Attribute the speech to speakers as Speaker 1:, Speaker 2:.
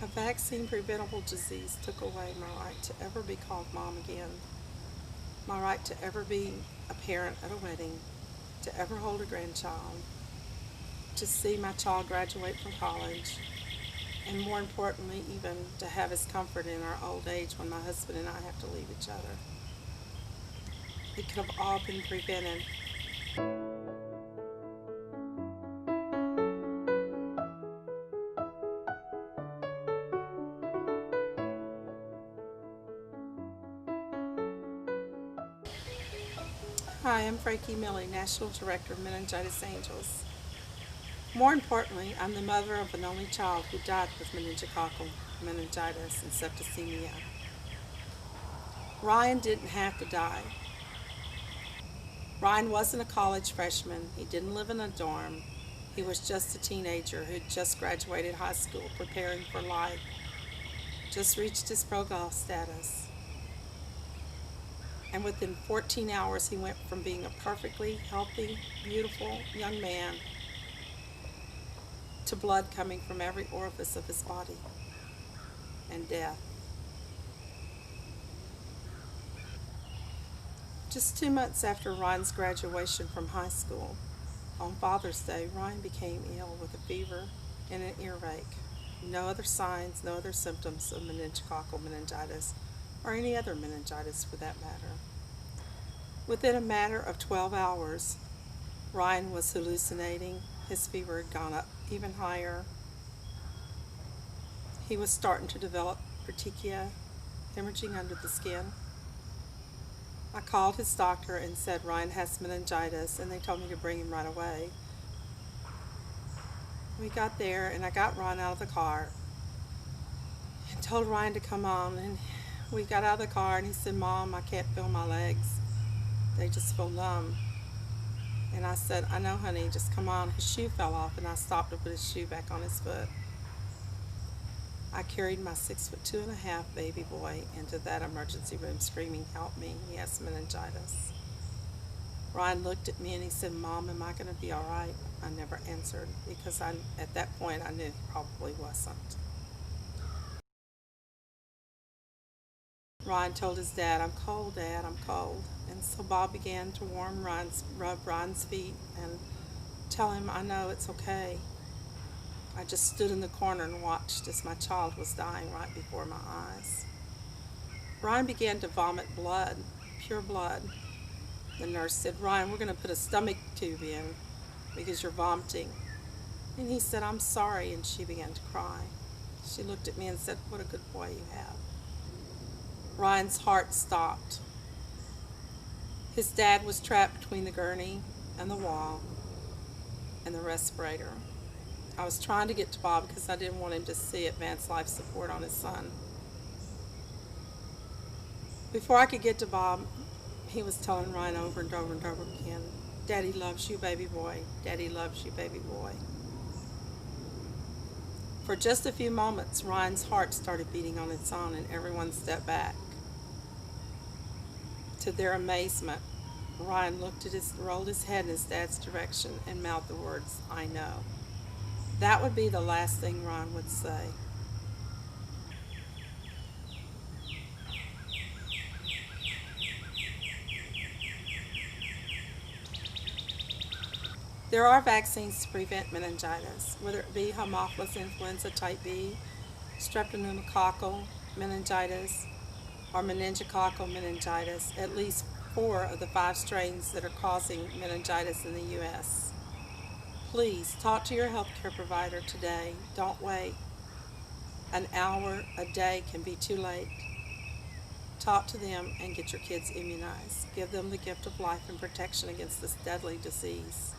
Speaker 1: A vaccine preventable disease took away my right to ever be called mom again, my right to ever be a parent at a wedding, to ever hold a grandchild, to see my child graduate from college, and more importantly, even to have his comfort in our old age when my husband and I have to leave each other. It could have all been prevented. Hi, I'm Frankie Millie, National Director of Meningitis Angels. More importantly, I'm the mother of an only child who died with meningococcal meningitis and septicemia. Ryan didn't have to die. Ryan wasn't a college freshman. He didn't live in a dorm. He was just a teenager who'd just graduated high school, preparing for life, just reached his pro-golf status. And within 14 hours, he went from being a perfectly healthy, beautiful young man to blood coming from every orifice of his body and death. Just 2 months after Ryan's graduation from high school, on Father's Day, Ryan became ill with a fever and an earache. No other signs, no other symptoms of meningococcal meningitis, or any other meningitis for that matter. Within a matter of 12 hours, Ryan was hallucinating. His fever had gone up even higher. He was starting to develop petechia, hemorrhaging under the skin. I called his doctor and said Ryan has meningitis, and they told me to bring him right away. We got there, and I got Ryan out of the car and told Ryan to come on. And we got out of the car, and he said, "Mom, I can't feel my legs. They just feel numb." And I said, "I know, honey, just come on." His shoe fell off, and I stopped to put his shoe back on his foot. I carried my 6'2.5" baby boy into that emergency room screaming, "Help me, he has meningitis." Ryan looked at me and he said, "Mom, am I going to be all right?" I never answered because at that point I knew he probably wasn't. Ryan told his dad, "I'm cold, Dad, I'm cold." And so Bob began to rub Ryan's feet and tell him, "I know, it's okay." I just stood in the corner and watched as my child was dying right before my eyes. Ryan began to vomit blood, pure blood. The nurse said, "Ryan, we're going to put a stomach tube in because you're vomiting." And he said, "I'm sorry," and she began to cry. She looked at me and said, "What a good boy you have." Ryan's heart stopped. His dad was trapped between the gurney and the wall and the respirator. I was trying to get to Bob because I didn't want him to see advanced life support on his son. Before I could get to Bob, he was telling Ryan over and over and over again, "Daddy loves you, baby boy. Daddy loves you, baby boy." For just a few moments, Ryan's heart started beating on its own, and everyone stepped back. To their amazement, Ryan rolled his head in his dad's direction and mouthed the words, "I know." That would be the last thing Ryan would say. There are vaccines to prevent meningitis, whether it be Haemophilus influenza type B, streptococcal meningitis, or meningococcal meningitis, at least 4 of the 5 strains that are causing meningitis in the U.S. Please talk to your healthcare provider today. Don't wait. An hour a day can be too late. Talk to them and get your kids immunized. Give them the gift of life and protection against this deadly disease.